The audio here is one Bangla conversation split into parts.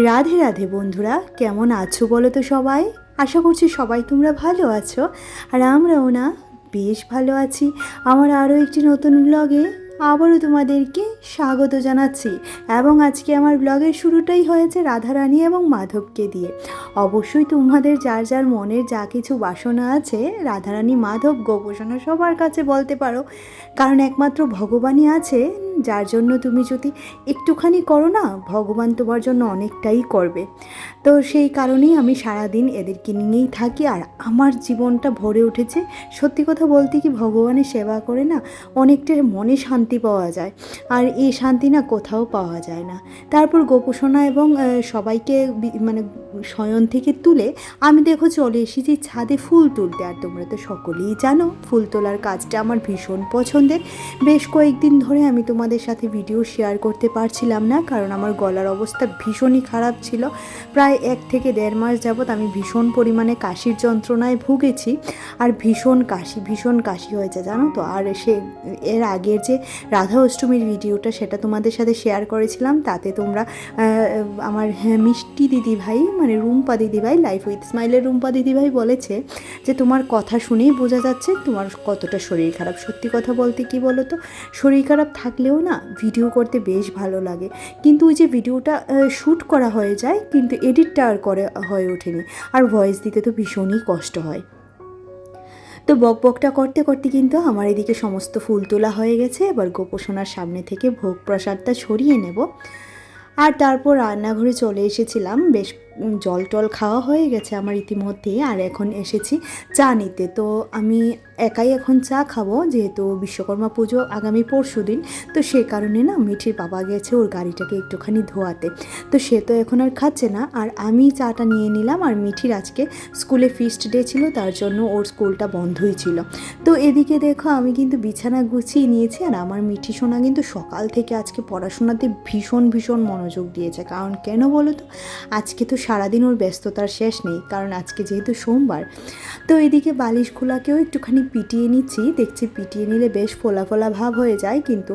রাধে রাধে বন্ধুরা, কেমন আছো বলো তো সবাই। আশা করছি সবাই তোমরা ভালো আছো, আর আমরাও না বেশ ভালো আছি। আমার আরও একটি নতুন ব্লগে আবারও তোমাদেরকে স্বাগত জানাচ্ছি। এবং আজকে আমার ব্লগের শুরুটাই হয়েছে রাধারানী এবং মাধবকে দিয়ে। অবশ্যই তোমাদের যার যার মনের যা কিছু বাসনা আছে রাধারানী, মাধব, গোপোষণা সবার কাছে বলতে পারো, কারণ একমাত্র ভগবানই আছে যার জন্য তুমি যদি একটুখানি করো না, ভগবান তোমার জন্য অনেকটাই করবে। তো সেই কারণেই আমি সারাদিন এদেরকে নিয়েই থাকি, আর আমার জীবনটা ভরে উঠেছে। সত্যি কথা বলতে কি, ভগবানের সেবা করে না অনেকটা মনে শান্তি পাওয়া যায়, আর এই শান্তি না কোথাও পাওয়া যায় না। তারপর গোপোষণা এবং সবাইকে মানে শয়ন থেকে তুলে আমি দেখো চলে এসেছি ছাদে ফুল তুলতে। আর তোমরা তো সকলেই জানো ফুল তোলার কাজটা আমার ভীষণ পছন্দের। বেশ কয়েকদিন ধরে আমি তোমাদের সাথে ভিডিও শেয়ার করতে পারছিলাম না, কারণ আমার গলার অবস্থা ভীষণই খারাপ ছিল। প্রায় 1 থেকে 1.5 মাস যাবৎ আমি ভীষণ পরিমাণে কাশির যন্ত্রণায় ভুগেছি, আর ভীষণ কাশি হয়েছে জানো তো। আর এর আগের যে রাধা অষ্টমীর ভিডিওটা সেটা তোমাদের সাথে শেয়ার করেছিলাম, তাতে তোমরা আমার মিষ্টি দিদিভাই মানে রুম্পা দিদিভাই, লাইফ উইথ স্মাইলের রুম্পা দিদিভাই বলেছে যে তোমার কথা শুনেই বোঝা যাচ্ছে তোমার কতটা শরীর খারাপ। সত্যি কথা বলতে কি বলো তো, শরীর খারাপ থাকলেও না ভিডিও করতে বেশ ভালো লাগে, কিন্তু ওই যে ভিডিওটা শ্যুট করা হয়ে যায় কিন্তু এডিটটা আর হয়ে ওঠেনি, আর ভয়েস দিতে তো ভীষণই কষ্ট হয়। তো বকবকটা করতে করতে কিন্তু আমার এদিকে সমস্ত ফুল তোলা হয়ে গেছে। এবার গোপোষণার সামনে থেকে ভোগ প্রসাদটা ছড়িয়ে নেব, আর তারপর রান্নাঘরে চলে এসেছিলাম। বেশ জল টল খাওয়া হয়ে গেছে আমার ইতিমধ্যেই, আর এখন এসেছি চা নিতে। তো আমি একাই এখন চা খাবো, যেহেতু বিশ্বকর্মা পুজো আগামী পরশুদিন। তো সে কারণে না মিঠির বাবা গেছে ওর গাড়িটাকে একটুখানি ধোয়াতে, তো সে তো এখন আর খাচ্ছে না, আর আমি চাটা নিয়ে নিলাম। আর মিঠির আজকে স্কুলে ফিস্ট ডে ছিল, তার জন্য ওর স্কুলটা বন্ধই ছিল। তো এদিকে দেখো আমি কিন্তু বিছানা গুছিয়ে নিয়েছি, আর আমার মিঠি সোনা কিন্তু সকাল থেকে আজকে পড়াশোনাতে ভীষণ মনোযোগ দিয়েছে। কারণ কেন বলো তো, আজকে তো সারাদিন ওর ব্যস্ততার শেষ নেই, কারণ আজকে যেহেতু সোমবার। তো এদিকে বালিশগুলাকেও একটুখানি পিটিয়ে নিচ্ছি। দেখছি পিটিয়ে নিলে বেশ ফোলা ভাব হয়ে যায়, কিন্তু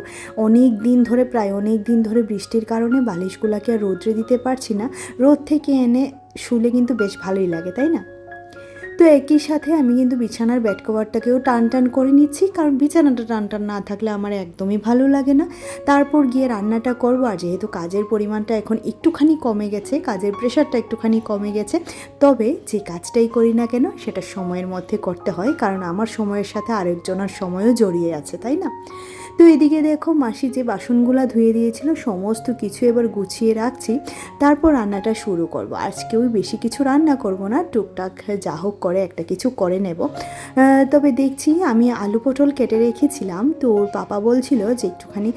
প্রায় অনেক দিন ধরে বৃষ্টির কারণে বালিশগুলাকে আর রোদ্রে দিতে পারছি না। রোদ থেকে এনে শুলে কিন্তু বেশ ভালোই লাগে, তাই না? তো একই সাথে আমি কিন্তু বিছানার বেড কভারটাকেও টান করে নিচ্ছি, কারণ বিছানাটা টান না থাকলে আমার একদমই ভালো লাগে না। তারপর গিয়ে রান্নাটা করবো, আর যেহেতু কাজের পরিমাণটা এখন একটুখানি কমে গেছে, কাজের প্রেশারটা একটুখানি কমে গেছে, তবে যে কাজটাই করি না কেন সেটা সময়ের মধ্যে করতে হয়, কারণ আমার সময়ের সাথে আরেকজনের সময়ও জড়িয়ে আছে, তাই না? তো এদিকে দেখো মাসি যে বাসনগুলো ধুয়ে দিয়েছিল সমস্ত কিছু এবার গুছিয়ে রাখছি, তারপর রান্নাটা শুরু করব। আজকেও বেশি কিছু রান্না করব না, টুকটাক যা হোক করে একটা কিছু করে নেব। তবে দেখছি আমি আলু পটল কেটে রেখেছিলাম, তো ওর পাপা বলছিল যে একটুখানি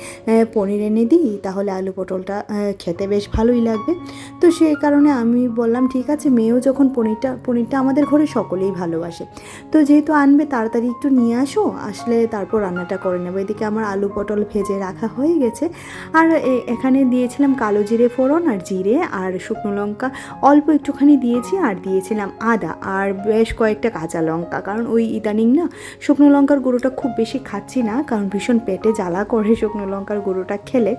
পনির এনে দিই, তাহলে আলু পটলটা খেতে বেশ ভালোই লাগবে। তো সেই কারণে আমি বললাম ঠিক আছে, মেয়েও যখন পনিরটা আমাদের ঘরে সকলেই ভালোবাসে, তো যেহেতু আনবে তাড়াতাড়ি একটু নিয়ে আসলে তারপর রান্নাটা করে নেবো। এদিকে আমার আলু পটল ভেজে রাখা হয়ে গেছে, আর এখানে দিয়েছিলাম কালো জিরে ফোড়ন আর জিরে আর শুকনো লঙ্কা অল্প একটুখানি দিয়েছি, আর দিয়েছিলাম আদা আর বেশ কয়েকটা কাঁচা লঙ্কা, কারণ ওই ইদানিং না শুকনো লঙ্কার গুঁড়োটা খুব বেশি খাচ্ছি না, কারণ ভীষণ পেটে জ্বালা করে শুকনো লঙ্কার গুঁড়োটা খেলে।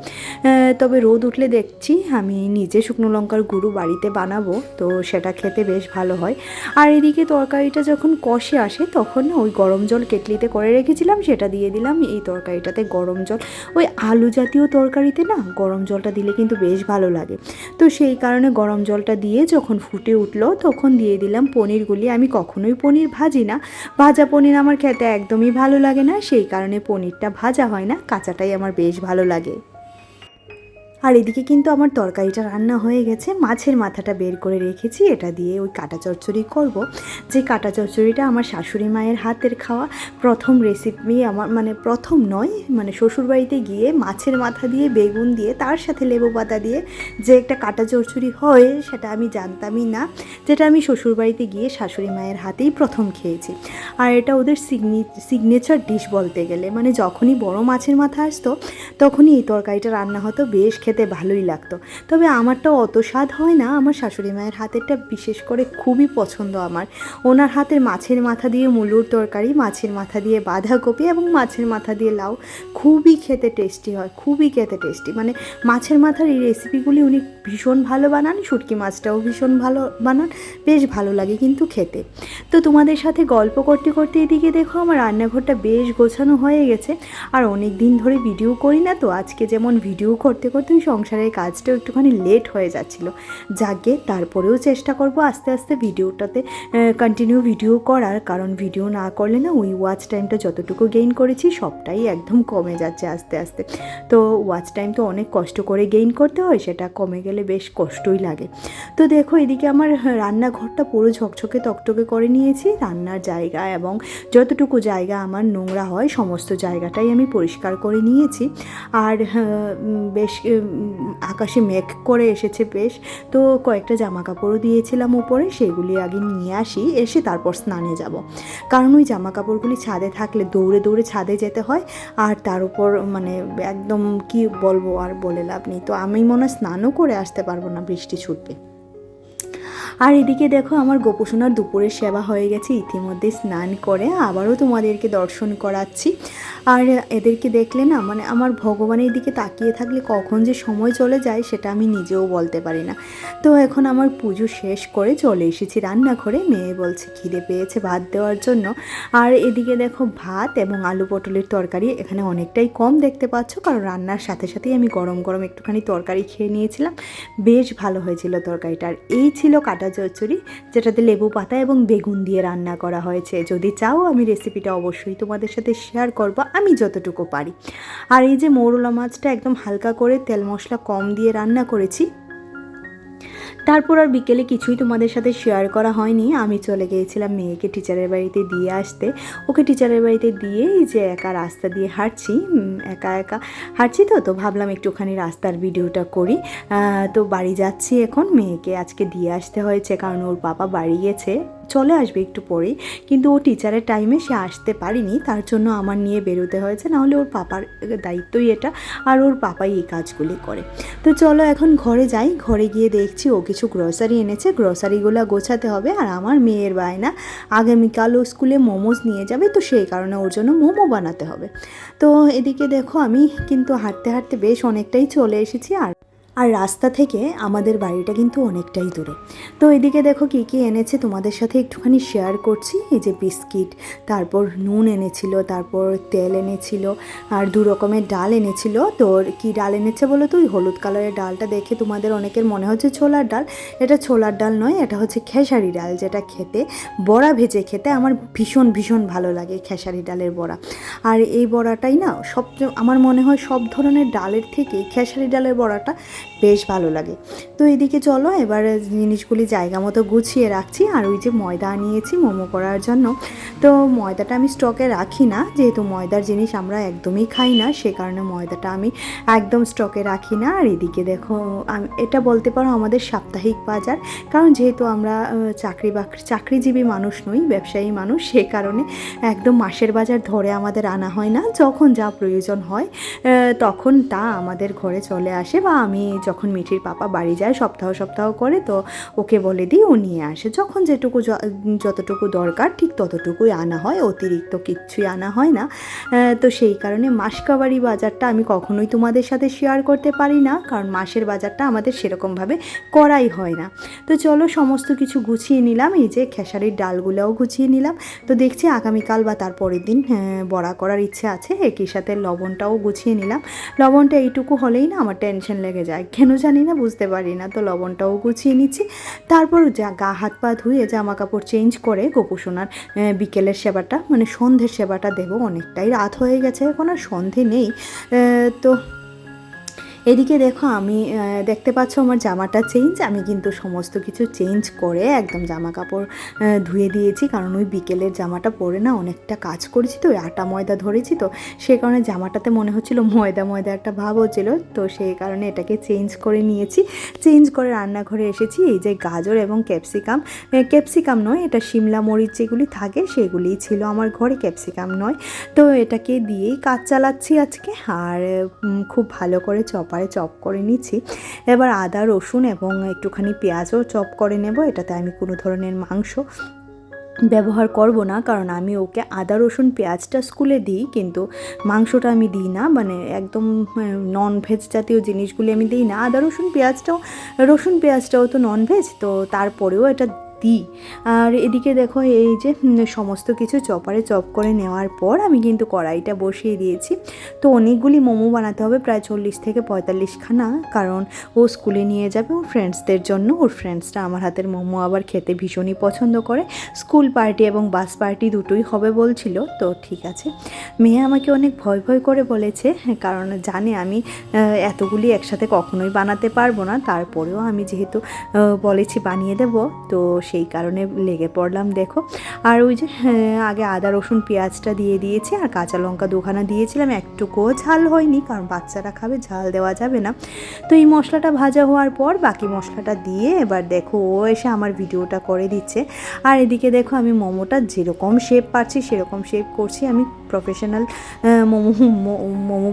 তবে রোদ উঠলে দেখছি আমি নিজে শুকনো লঙ্কার গুঁড়ো বাড়িতে বানাবো, তো সেটা খেতে বেশ ভালো হয়। আর এদিকে তরকারিটা যখন কষে আসে তখন না ওই গরম জল কেটলিতে করে রেখেছিলাম সেটা দিয়ে দিলাম এই তরকারিটাতে। গরম জল ওই আলু জাতীয় তরকারিতে না গরম জলটা দিলে কিন্তু বেশ ভালো লাগে, তো সেই কারণে গরম জলটা দিয়ে যখন ফুটে উঠলো তখন দিয়ে দিলাম পনিরগুলি। আমি কখনোই পনির ভাজি না, ভাজা পনির আমার খেতে একদমই ভালো লাগে না, সেই কারণে পনিরটা ভাজা হয় না, কাঁচাটাই আমার বেশ ভালো লাগে। আর এদিকে কিন্তু আমার তরকারিটা রান্না হয়ে গেছে, মাছের মাথাটা বের করে রেখেছি, এটা দিয়ে ওই কাটা চচ্চড়ি করব। যে কাটা চচ্চড়িটা আমার শাশুড়ি মায়ের হাতের খাওয়া প্রথম রেসিপি আমার, মানে প্রথম নয়, মানে শ্বশুরবাড়িতে গিয়ে মাছের মাথা দিয়ে বেগুন দিয়ে তার সাথে লেবু পাতা দিয়ে যে একটা কাটা চচ্চড়ি হয় সেটা আমি জানতামই না, যেটা আমি শ্বশুরবাড়িতে গিয়ে শাশুড়ি মায়ের হাতেই প্রথম খেয়েছি। আর এটা ওদের সিগনেচার ডিশ বলতে গেলে, মানে যখনই বড় মাছের মাথা আসতো তখনই এই তরকারিটা রান্না হতো, বেশ খেতে ভালোই লাগতো। তবে আমারটাও অত স্বাদ হয় না, আমার শাশুড়ি মায়ের হাতেরটা বিশেষ করে খুবই পছন্দ আমার। ওনার হাতের মাছের মাথা দিয়ে মুলোর তরকারি, মাছের মাথা দিয়ে বাঁধাকপি এবং মাছের মাথা দিয়ে লাউ খুবই খেতে টেস্টি হয়, খুবই খেতে টেস্টি। মানে মাছের মাথার এই রেসিপিগুলি উনি ভীষণ ভালো বানান, শুটকি মাছটাও ভীষণ ভালো বানান, বেশ ভালো লাগে কিন্তু খেতে। তো তোমাদের সাথে গল্প করতে করতে এদিকে দেখো আমার রান্নাঘরটা বেশ গোছানো হয়ে গেছে। আর অনেক দিন ধরে ভিডিও করি না, তো আজকে যেমন ভিডিও করতে করতে ওই সংসারের কাজটাও একটুখানি লেট হয়ে যাচ্ছিলো। যাকে তারপরেও চেষ্টা করব আস্তে আস্তে ভিডিওটাতে কন্টিনিউ ভিডিও করার, কারণ ভিডিও না করলে না ওই ওয়াচ টাইমটা যতটুকু গেইন করেছি সবটাই একদম কমে যাচ্ছে আস্তে আস্তে। তো ওয়াচ টাইম তো অনেক কষ্ট করে গেইন করতে হয়, সেটা কমে গেলে বেশ কষ্টই লাগে। তো দেখো এদিকে আমার রান্নাঘরটা পুরো ঝকঝকে তকটকে করে নিয়েছি। রান্নার জায়গা এবং যতটুকু জায়গা আমার নোংরা হয় সমস্ত জায়গাটাই আমি পরিষ্কার করে নিয়েছি। আর বেশ আকাশে মেঘ করে এসেছে বেশ, তো কয়েকটা জামা কাপড়ও দিয়েছিলাম উপরে, সেগুলি আগে নিয়ে আসি, এসে তারপর স্নানে যাব। কারণ ওই জামা কাপড়গুলি ছাদে থাকলে দৌড়ে দৌড়ে ছাদে যেতে হয়, আর তার উপর মানে একদম কি বলবো আর বলে লাভ নেই। তো আমি মনে হয় স্নানও করে আসতে পারবো না, বৃষ্টি ছুটবে। আর এদিকে দেখো আমার গোপুসোনার দুপুরের সেবা হয়ে গেছে ইতিমধ্যে, স্নান করে আবারও তোমাদেরকে দর্শন করাচ্ছি। আর এদেরকে দেখলে না মানে আমার ভগবানের দিকে তাকিয়ে থাকলে কখন যে সময় চলে যায় সেটা আমি নিজেও বলতে পারি না। তো এখন আমার পুজো শেষ করে চলে এসেছি রান্নাঘরে, মেয়ে বলছে খিদে পেয়েছে ভাত দেওয়ার জন্য। আর এদিকে দেখো ভাত এবং আলু পটলের তরকারি এখানে অনেকটাই কম দেখতে পাচ্ছ, কারণ রান্নার সাথে সাথেই আমি গরম গরম একটুখানি তরকারি খেয়ে নিয়েছিলাম, বেশ ভালো হয়েছিল তরকারিটা। আর এই ছিল কাটা চচ্চড়ি, যেটাতে লেবু পাতা এবং বেগুন দিয়ে রান্না করা হয়েছে। যদি চাও আমি রেসিপিটা অবশ্যই তোমাদের সাথে শেয়ার করব আমি যতটুকু পারি। আর এই যে মৌরলা মাছটা একদম হালকা করে তেল মশলা কম দিয়ে রান্না করেছি। তারপর আর বিকেলে কিছুই তোমাদের সাথে শেয়ার করা হয়নি, আমি চলে গিয়েছিলাম মেয়েকে টিচারের বাড়িতে দিয়ে আসতে। ওকে টিচারের বাড়িতে দিয়ে এই যে একা রাস্তা দিয়ে হাঁটছি, একা একা হাঁটছি, তো ভাবলাম একটুখানি রাস্তার ভিডিওটা করি। তো বাড়ি যাচ্ছি এখন, মেয়েকে আজকে দিয়ে আসতে হয়েছে কারণ ওর বাবা বাড়ি গেছে, চলে আসবে একটু পরেই, কিন্তু ও টিচারের টাইমে সে আসতে পারিনি, তার জন্য আমার নিয়ে বেরোতে হয়েছে, নাহলে ওর পাপার দায়িত্বই এটা, আর ওর পাপাই এই কাজগুলি করে। তো চলো এখন ঘরে যাই, ঘরে গিয়ে দেখছি ও কিছু গ্রসারি এনেছে, গ্রসারিগুলো গোছাতে হবে। আর আমার মেয়ের বায়না আগামীকাল ও স্কুলে মোমোজ নিয়ে যাবে, তো সেই কারণে ওর জন্য মোমো বানাতে হবে। তো এদিকে দেখো আমি কিন্তু হাঁটতে হাঁটতে বেশ অনেকটাই চলে এসেছি। আর রাস্তা থেকে আমাদের বাড়িটা কিন্তু অনেকটাই দূরে। তো এদিকে দেখো কী কী এনেছে তোমাদের সাথে একটুখানি শেয়ার করছি। এই যে বিস্কিট, তারপর নুন এনেছিল, তারপর তেল এনেছিল, আর 2 রকমের ডাল এনেছিল। তো কী ডাল এনেছে বলো তো, ওই হলুদ কালারের ডালটা দেখে তোমাদের অনেকের মনে হচ্ছে ছোলার ডাল, এটা ছোলার ডাল নয়, এটা হচ্ছে খেসারি ডাল, যেটা খেতে বড়া ভেজে খেতে আমার ভীষণ ভীষণ ভালো লাগে, খেসারি ডালের বড়া। আর এই বড়াটাই না আমার মনে হয় সব ধরনের ডালের থেকে খেসারি ডালের বড়াটা বেশ ভালো লাগে। তো এদিকে চলো এবার জিনিসগুলি জায়গা মতো গুছিয়ে রাখছি। আর ওই যে ময়দা নিয়েছি মোমো করার জন্য, তো ময়দাটা আমি স্টকে রাখি না, যেহেতু ময়দার জিনিস আমরা একদমই খাই না, সে কারণে ময়দাটা আমি একদম স্টকে রাখি না। আর এদিকে দেখো এটা বলতে পারো আমাদের সাপ্তাহিক বাজার, কারণ যেহেতু আমরা চাকরিজীবী মানুষ নই, ব্যবসায়ী মানুষ, সে কারণে একদম মাসের বাজার ধরে আমাদের আনা হয় না, যখন যা প্রয়োজন হয় তখন তা আমাদের ঘরে চলে আসে, বা আমি যখন মিঠির পাপা বাড়ি যায় সপ্তাহ করে, তো ওকে বলে দিই ও নিয়ে আসে, যখন যতটুকু দরকার ঠিক ততটুকুই আনা হয়, অতিরিক্ত কিচ্ছুই আনা হয় না। তো সেই কারণে মাসকাবারি বাজারটা আমি কখনোই তোমাদের সাথে শেয়ার করতে পারি না, কারণ মাসের বাজারটা আমাদের সেরকমভাবে করাই হয় না। তো চলো সমস্ত কিছু গুছিয়ে নিলাম, এই যে খেসারির ডালগুলোও গুছিয়ে নিলাম। তো দেখছি আগামীকাল বা তার পরের দিন বড়া করার ইচ্ছে আছে, একই সাথে লবণটাও গুছিয়ে নিলাম। লবণটা এইটুকু হলেই না আমার টেনশন লেগে যায়, কেন জানি না, বুঝতে পারি না। তো লবণটাও গুছিয়ে নিচ্ছি, তারপর গা হাত পা ধুয়ে জামা কাপড় চেঞ্জ করে গোপুসোনার বিকেলের সেবাটা মানে সন্ধ্যের সেবাটা দেবো। অনেকটাই রাত হয়ে গেছে, এখন আর সন্ধে নেই। তো এদিকে দেখো আমি দেখতে পাচ্ছ আমার জামাটা চেঞ্জ, আমি কিন্তু সমস্ত কিছু চেঞ্জ করে একদম জামা কাপড় ধুয়ে দিয়েছি, কারণ ওই বিকেলের জামাটা পরে না অনেকটা কাজ করেছি, তো ওই আটা ময়দা ধরেছি, তো সেই কারণে জামাটাতে মনে হচ্ছিলো ময়দা ময়দা একটা ভাব হচ্ছিলো, তো সেই কারণে এটাকে চেঞ্জ করে নিয়েছি। চেঞ্জ করে রান্নাঘরে এসেছি, এই যে গাজর এবং ক্যাপসিকাম নয়, এটা শিমলা মরিচ যেগুলি থাকে সেগুলিই ছিল আমার ঘরে, ক্যাপসিকাম নয়। তো এটাকে দিয়েই কাজ চালাচ্ছি আজকে, আর খুব ভালো করে চপা চপারে চপ করে নিচ্ছি। এবার আদা রসুন এবং একটুখানি পেঁয়াজও চপ করে নেব। এটাতে আমি কোনো ধরনের মাংস ব্যবহার করব না, কারণ আমি ওকে আদা রসুন পেঁয়াজটা স্কুলে দিই, কিন্তু মাংসটা আমি দিই না, মানে একদম ননভেজ জাতীয় জিনিসগুলি আমি দিই না। আদা রসুন পেঁয়াজটাও তো ননভেজ, তো তারপরেও এটা দিই। আর এদিকে দেখো এই যে সমস্ত কিছু চপারে চপ করে নেওয়ার পর আমি কিন্তু কড়াইটা বসিয়ে দিয়েছি। তো অনেকগুলি মোমো বানাতে হবে, প্রায় 40 থেকে 45খানা, কারণ ও স্কুলে নিয়ে যাবে ওর ফ্রেন্ডসদের জন্য। ওর ফ্রেন্ডসরা আমার হাতের মোমো আবার খেতে ভীষণই পছন্দ করে। স্কুল পার্টি এবং বাস পার্টি দুটোই হবে বলছিল। তো ঠিক আছে, মেয়ে আমাকে অনেক ভয় ভয় করে বলেছে, কারণ জানে আমি এতগুলি একসাথে কখনোই বানাতে পারবো না। তারপরেও আমি যেহেতু বলেছি বানিয়ে দেবো, তো সেই কারণে লেগে পড়লাম। দেখো, আর ওই যে আগে আদা রসুন পেঁয়াজটা দিয়ে দিয়েছি, আর কাঁচা লঙ্কা 2খানা দিয়েছিলাম। একটুকুও ঝাল হয়নি, কারণ বাচ্চারা খাবে, ঝাল দেওয়া যাবে না। তো এই মশলাটা ভাজা হওয়ার পর বাকি মশলাটা দিয়ে এবার দেখো ও এসে আমার ভিডিওটা করে দিচ্ছে। আর এদিকে দেখো আমি মোমোটা যেরকম শেপ পারছি সেরকম শেপ করছি। আমি প্রফেশনাল মোমো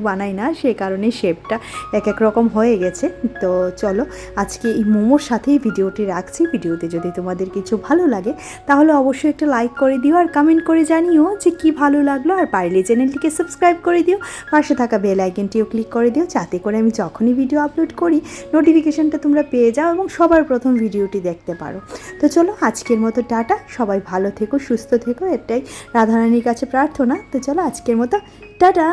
বানাই না, সে কারণে শেপটা এক এক রকম হয়ে গেছে। তো চলো আজকে এই মোমোর সাথেই ভিডিওটি রাখছি। ভিডিওতে যদি তোমাদের কিছু ভালো লাগে তাহলে অবশ্যই একটা লাইক করে দিও, আর কমেন্ট করে জানিও যে কি ভালো লাগলো। আর পারলে চ্যানেলটিকে সাবস্ক্রাইব করে দিও, পাশে থাকা বেল আইকনটিও ক্লিক করে দিও, যাতে করে আমি যখনই ভিডিও আপলোড করি নোটিফিকেশনটা তোমরা পেয়ে যাও এবং সবার প্রথম ভিডিওটি দেখতে পারো। তো চলো আজকের মতো টাটা, সবাই ভালো থেকো, সুস্থ থেকো, এটাই রাধারানীর কাছে প্রার্থনা। তো চলো আজকের মতো টাটা।